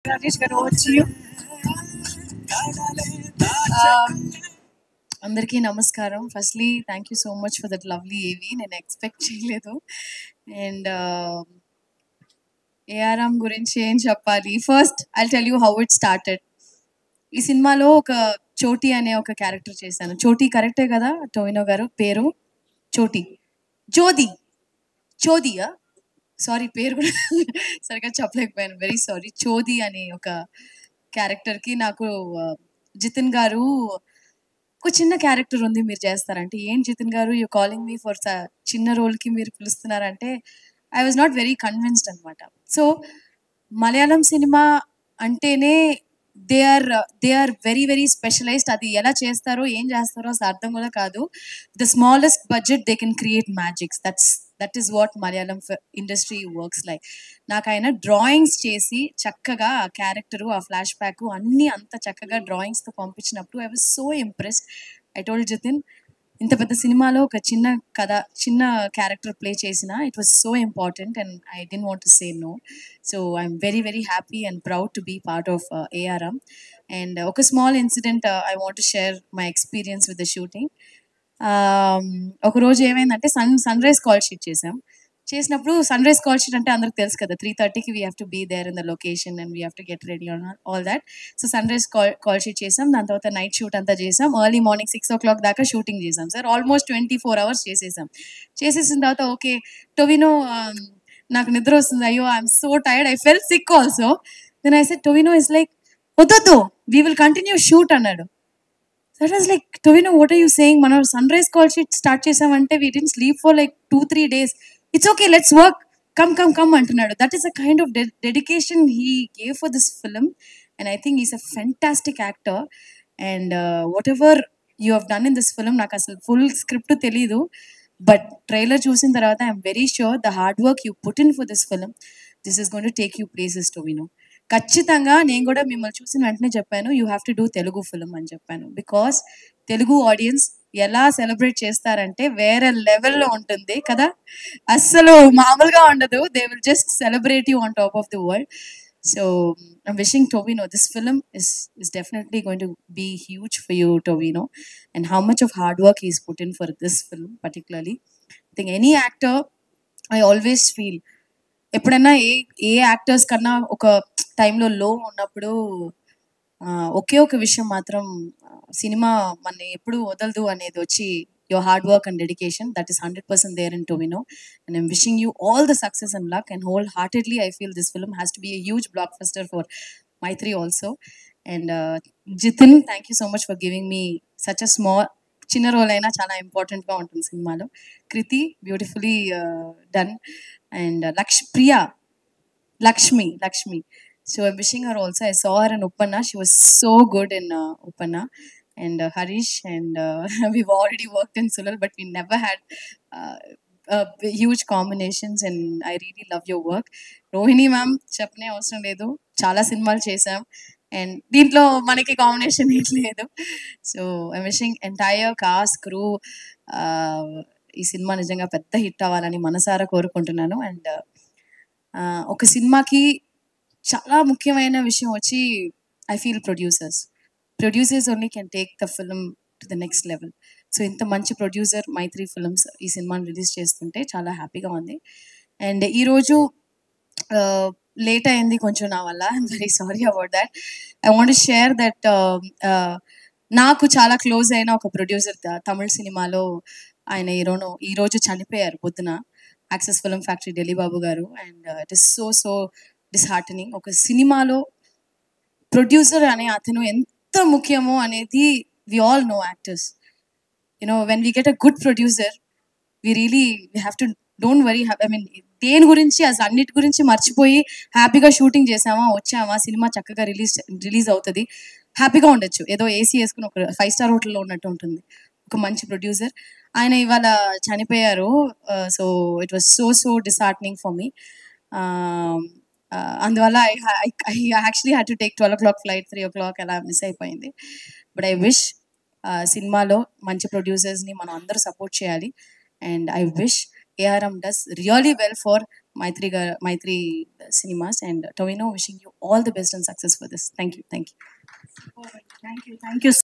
Rajesh, we're over to you. అందరికీ నమస్కారం. Firstly thank you so much for that lovely ఏవి. నేను expect చేయలేదు. అండ్ ఏఆర్ఎం గురించి ఏం చెప్పాలి? First I tell you how it started. ఈ సినిమాలో ఒక చోటి అనే ఒక క్యారెక్టర్ చేశాను. చోటి కరెక్టే కదా టోవినో గారు? పేరు చోటి, జోది, చోదియా? సారీ, పేరు కూడా సరిగ్గా చెప్పలేకపోయాను. Very sorry. చోది అనే ఒక క్యారెక్టర్కి నాకు జితిన్ గారు ఒక చిన్న క్యారెక్టర్ ఉంది, మీరు చేస్తారంటే, ఏం జితిన్ గారు యూ కాలింగ్ మీ ఫర్ చిన్న రోల్కి మీరు పిలుస్తున్నారంటే I was not very convinced అనమాట. సో మలయాళం సినిమా అంటేనే they are very very specialised. అది ఎలా చేస్తారో ఏం చేస్తారో అసలు అర్థం కూడా కాదు. The smallest budget they can create magics. That is what Malayalam industry works like. నాకు ఆయన డ్రాయింగ్స్ చేసి చక్కగా ఆ క్యారెక్టరు, ఆ ఫ్లాష్ బ్యాక్ అన్నీ అంత చక్కగా డ్రాయింగ్స్తో పంపించినప్పుడు I was so impressed. I told Jithin, ఇంత పెద్ద సినిమాలో ఒక చిన్న కథ, చిన్న క్యారెక్టర్ ప్లే చేసిన it was so important and I didn't want to say no. So I'm very very happy and proud to be part of ARM. And ఒక small incident I want to share my experience with the shooting. ఒకరోజు ఏమైందంటే sunrise call sheet చేసినప్పుడు sunrise call sheet అంటే అందరికి తెలుసు కదా, 3:30కి we have to be there in the location and we have to get ready on all that. So sunrise call sheet చేసాం, దాని తర్వాత నైట్ షూట్ అంతా చేసాం, ఎర్లీ మార్నింగ్ 6 o'clock దాకా షూటింగ్ చేసాం సార్. ఆల్మోస్ట్ 24 hours చేసేసిన తర్వాత okay Tovino, నాకు నిద్ర వస్తుంది, అయ్యో I'm so tired, I fell sick also. Then I said Tovino is like వద్దు వీ విల్ కంటిన్యూ షూట్ అన్నాడు. That was like Tovino what are you saying? మనం sunrise call sheet start చేసామంటే we didn't sleep for like 2-3 days. It's okay, let's work, come అంటున్నాడు. That is a kind of dedication he gave for this film and I think is a fantastic actor. And what ever you have done in this film, నాకు అసలు full script తెలీదు, but trailer చూసిన తర్వాత I'm very sure the hard work you put in for this film, this is going to take you places Tovino. ఖచ్చితంగా నేను కూడా మిమ్మల్ని చూసిన వెంటనే చెప్పాను you have to do Telugu film అని చెప్పాను. బికాస్ తెలుగు ఆడియన్స్ ఎలా సెలబ్రేట్ చేస్తారంటే వేరే లెవెల్లో ఉంటుంది కదా, అస్సలు మామూలుగా ఉండదు. They will just celebrate you on top of the world. So I'm wishing Tovino this film is definitely going to be huge for you, Tovino, and how much of hard work he's put in for this film particularly. I think any actor, I always feel ఎప్పుడైనా ఏ actors కన్నా ఒక టైంలో లో ఉన్నప్పుడు ఒకే ఒక విషయం మాత్రం, cinema మన ఎప్పుడు వదలదు అనేది వచ్చి your hard work and dedication. That is 100% there in Tovino, and I'm wishing you all the success and luck, and wholeheartedly I feel this film has to be a huge blockbuster for Maitri also. And Jitin, thank you so much for giving me such a small చిన్న role అయినా చాలా ఇంపార్టెంట్గా ఉంటుంది సినిమాలో. Kriti beautifully done. And Lakshmi. So I'm wishing her also. I saw her in Uppanna. She was so good in Uppanna. And Harish, and we've already worked in Sulal, but we never had huge combinations, and I really love your work. Rohini ma'am, చెప్పనే అవసరం లేదు, చాలా సినిమాలు చేసాం and దీంట్లో మనకి combination ఏం లేదు. So I'm wishing entire cost crew ఈ సినిమా నిజంగా పెద్ద హిట్ అవ్వాలని మనసారా కోరుకుంటున్నాను. అండ్ ఒక సినిమాకి చాలా ముఖ్యమైన విషయం వచ్చి I feel producers only can take the film to the next level. So ఇంత మంచి ప్రొడ్యూసర్ మైత్రి ఫిల్మ్స్ ఈ సినిమాని రిలీజ్ చేస్తుంటే చాలా హ్యాపీగా ఉంది. అండ్ ఈరోజు లేట్ అయింది కొంచెం నా వల్ల, I'm very sorry about that. I want share that నాకు చాలా క్లోజ్ అయిన ఒక ప్రొడ్యూసర్ తమిళ సినిమాలో, ఆయన ఈరోజు చనిపోయారు పొద్దున, Axess Film Factory Dilli Babu garu. And it is so disheartening. ఒక సినిమాలో ప్రొడ్యూసర్ అనే అతను ఎంత ముఖ్యమో అనేది we all know actors. When we get a good producer we have to don't worry, I mean దేని గురించి అసలు అన్నిటి గురించి మర్చిపోయి హ్యాపీగా షూటింగ్ చేసామా, వచ్చామా, సినిమా చక్కగా రిలీజ్ అవుతుంది, హ్యాపీగా ఉండొచ్చు. ఏదో ఏసీ వేసుకుని ఒక 5-star హోటల్లో ఉన్నట్టు ఉంటుంది ఒక మంచి ప్రొడ్యూసర్. ఆయన ఇవాళ చనిపోయారు. So it was so disheartening for me. అందువల్ల I actually had to take 12 o'clock flight, 3 o'clock అలా మిస్ అయిపోయింది. బట్ ఐ విష్ సినిమాలో మంచి ప్రొడ్యూసర్స్ని మనం అందరూ సపోర్ట్ చేయాలి. And I wish ARM does really well for Maitri Cinemas, and Tovino, wishing you all the best and success for this. Thank you. Thank you. Thank you